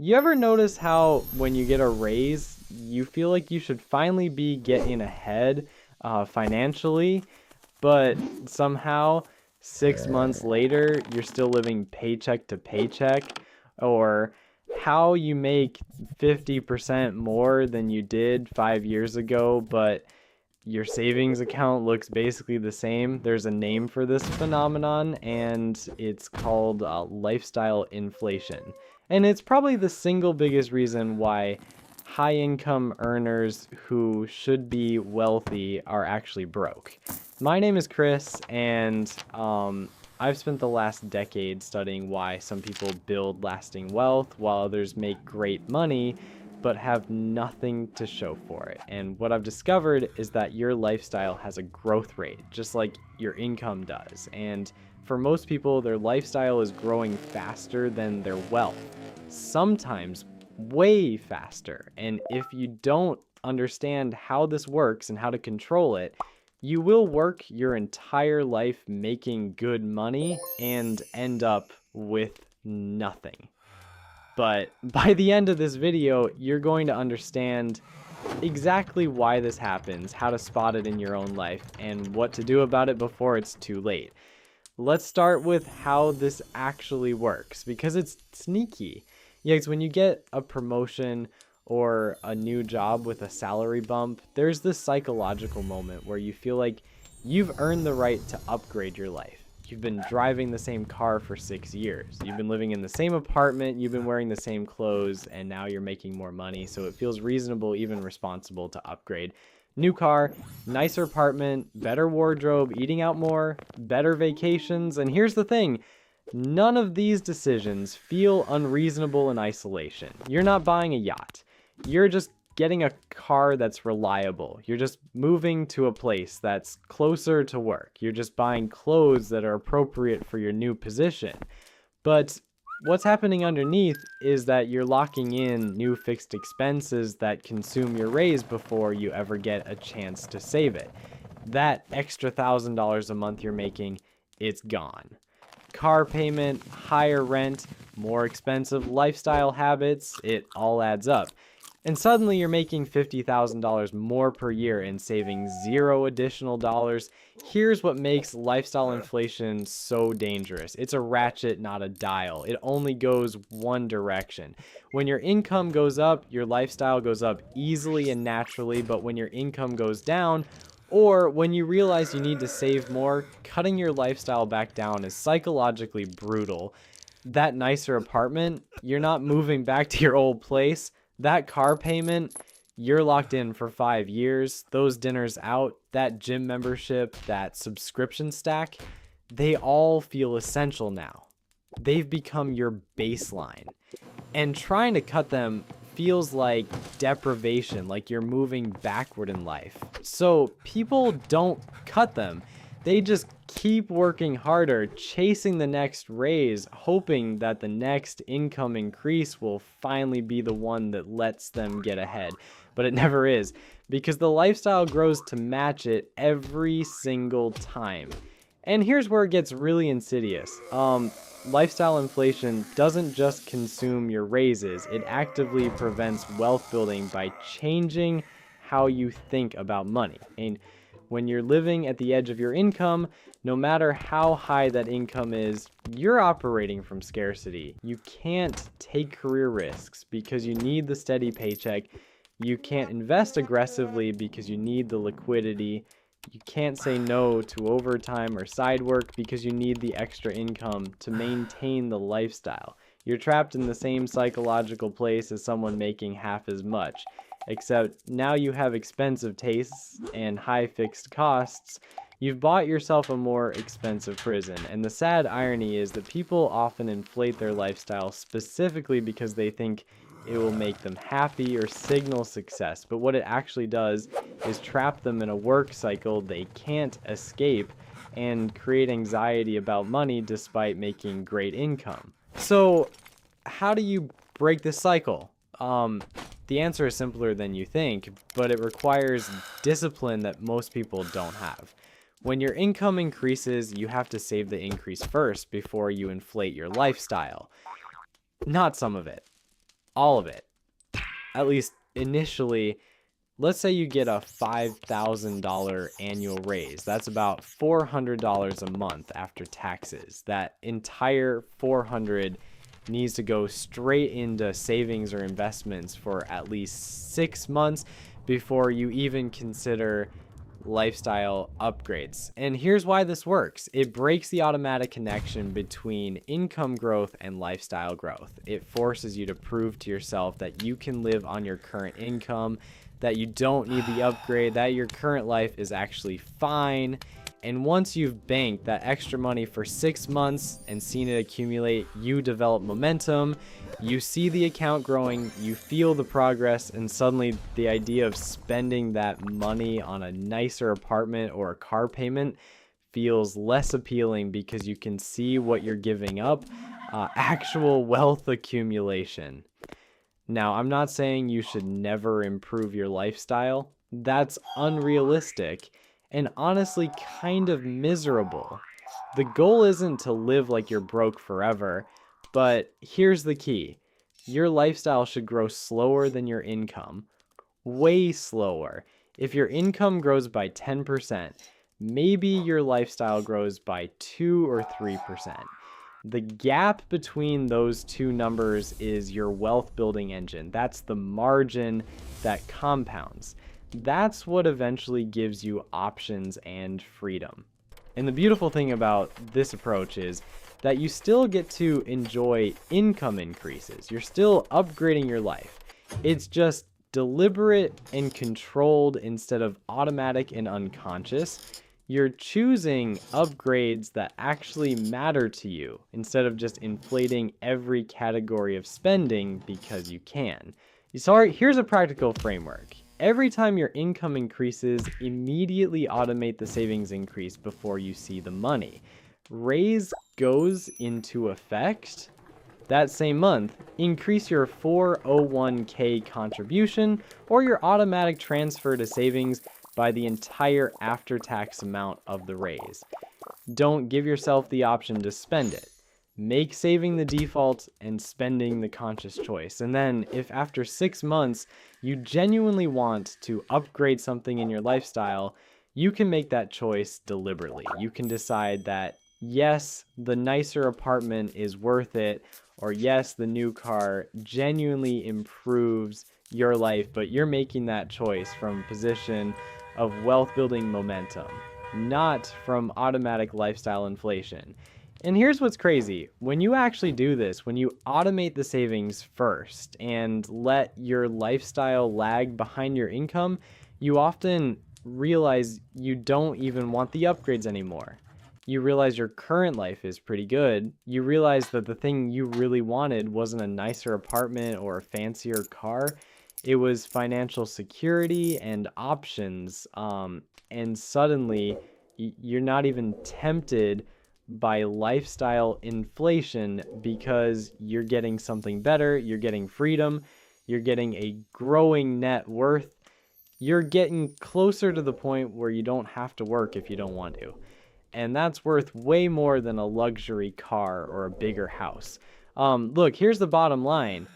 You ever notice how when you get a raise, you feel like you should finally be getting ahead financially, but somehow 6 months later, you're still living paycheck to paycheck? Or how you make 50% more than you did 5 years ago, but your savings account looks basically the same. There's a name for this phenomenon, and it's called lifestyle inflation. And it's probably the single biggest reason why high income earners who should be wealthy are actually broke. My name is Chris, and I've spent the last decade studying why some people build lasting wealth while others make great money but have nothing to show for it. And what I've discovered is that your lifestyle has a growth rate, just like your income does. And for most people, their lifestyle is growing faster than their wealth, sometimes way faster. And if you don't understand how this works and how to control it, you will work your entire life making good money and end up with nothing. But by the end of this video, you're going to understand exactly why this happens, how to spot it in your own life, and what to do about it before it's too late. Let's start with how this actually works, because it's sneaky. Yes, when you get a promotion or a new job with a salary bump, there's this psychological moment where you feel like you've earned the right to upgrade your life. You've been driving the same car for 6 years. You've been living in the same apartment. You've been wearing the same clothes, and now you're making more money. So it feels reasonable, even responsible, to upgrade. New car, nicer apartment, better wardrobe, eating out more, better vacations. And here's the thing. None of these decisions feel unreasonable in isolation. You're not buying a yacht. You're just getting a car that's reliable. You're just moving to a place that's closer to work. You're just buying clothes that are appropriate for your new position. But what's happening underneath is that you're locking in new fixed expenses that consume your raise before you ever get a chance to save it. That extra $1,000 a month you're making, it's gone. Car payment, higher rent, more expensive lifestyle habits, it all adds up. And suddenly you're making $50,000 more per year and saving zero additional dollars. Here's what makes lifestyle inflation so dangerous. It's a ratchet, not a dial. It only goes one direction. When your income goes up, your lifestyle goes up easily and naturally, but when your income goes down, or when you realize you need to save more, cutting your lifestyle back down is psychologically brutal. That nicer apartment, you're not moving back to your old place. That car payment, you're locked in for 5 years. Those dinners out, that gym membership, that subscription stack, they all feel essential now. They've become your baseline. And trying to cut them feels like deprivation, like you're moving backward in life. So people don't cut them. They just keep working harder, chasing the next raise, hoping that the next income increase will finally be the one that lets them get ahead. But it never is, because the lifestyle grows to match it every single time. And here's where it gets really insidious. Lifestyle inflation doesn't just consume your raises, it actively prevents wealth building by changing how you think about money. And when you're living at the edge of your income, no matter how high that income is, you're operating from scarcity. You can't take career risks because you need the steady paycheck. You can't invest aggressively because you need the liquidity. You can't say no to overtime or side work because you need the extra income to maintain the lifestyle. You're trapped in the same psychological place as someone making half as much. Except now you have expensive tastes and high fixed costs. You've bought yourself a more expensive prison. And the sad irony is that people often inflate their lifestyle specifically because they think it will make them happy or signal success. But what it actually does is trap them in a work cycle they can't escape and create anxiety about money despite making great income. So how do you break this cycle? The answer is simpler than you think, but it requires discipline that most people don't have. When your income increases, you have to save the increase first before you inflate your lifestyle. Not some of it. all of it, at least initially. Let's say you get a $5,000 annual raise. That's about $400 a month after taxes. That entire $400 needs to go straight into savings or investments for at least 6 months before you even consider lifestyle upgrades. And here's why this works. It breaks the automatic connection between income growth and lifestyle growth. It forces you to prove to yourself that you can live on your current income, that you don't need the upgrade, that your current life is actually fine. And once you've banked that extra money for 6 months and seen it accumulate, you develop momentum, you see the account growing, you feel the progress, and suddenly the idea of spending that money on a nicer apartment or a car payment feels less appealing because you can see what you're giving up, actual wealth accumulation. Now, I'm not saying you should never improve your lifestyle. That's unrealistic and honestly kind of miserable. The goal isn't to live like you're broke forever, but here's the key. Your lifestyle should grow slower than your income. Way slower. If your income grows by 10%, maybe your lifestyle grows by 2 or 3%. The gap between those two numbers is your wealth building engine. That's the margin that compounds. That's what eventually gives you options and freedom. And the beautiful thing about this approach is that you still get to enjoy income increases. You're still upgrading your life. It's just deliberate and controlled instead of automatic and unconscious. You're choosing upgrades that actually matter to you instead of just inflating every category of spending because you can. So here's a practical framework. Every time your income increases, immediately automate the savings increase before you see the money. Raise goes into effect that same month, increase your 401k contribution or your automatic transfer to savings by the entire after-tax amount of the raise. Don't give yourself the option to spend it. Make saving the default and spending the conscious choice. And then if after 6 months you genuinely want to upgrade something in your lifestyle, you can make that choice deliberately. You can decide that yes, the nicer apartment is worth it, or yes, the new car genuinely improves your life, but you're making that choice from a position of wealth building momentum, not from automatic lifestyle inflation. And here's what's crazy. When you actually do this, when you automate the savings first and let your lifestyle lag behind your income, you often realize you don't even want the upgrades anymore. You realize your current life is pretty good. You realize that the thing you really wanted wasn't a nicer apartment or a fancier car. It was financial security and options. And suddenly you're not even tempted by lifestyle inflation because you're getting something better. You're getting freedom. You're getting a growing net worth. You're getting closer to the point where you don't have to work if you don't want to. And that's worth way more than a luxury car or a bigger house. Look, here's the bottom line.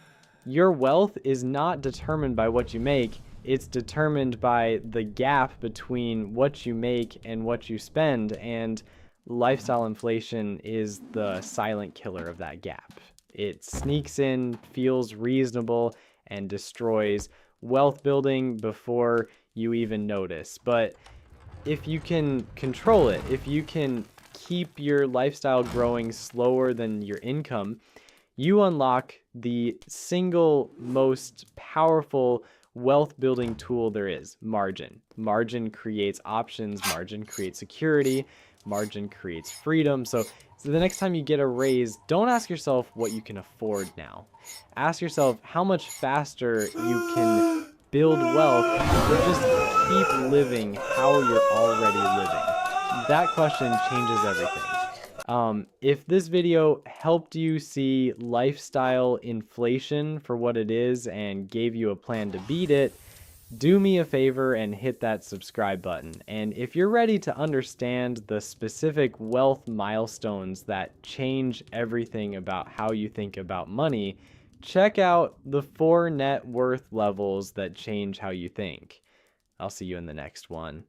Your wealth is not determined by what you make. It's determined by the gap between what you make and what you spend. And lifestyle inflation is the silent killer of that gap. It sneaks in, feels reasonable, and destroys wealth building before you even notice. But if you can control it, if you can keep your lifestyle growing slower than your income, you unlock the single most powerful wealth building tool there is: margin. Margin creates options, margin creates security, margin creates freedom. So the next time you get a raise, don't ask yourself what you can afford now. Ask yourself how much faster you can build wealth or just keep living how you're already living. That question changes everything. If this video helped you see lifestyle inflation for what it is and gave you a plan to beat it, do me a favor and hit that subscribe button. And if you're ready to understand the specific wealth milestones that change everything about how you think about money, check out the 4 net worth levels that change how you think. I'll see you in the next one.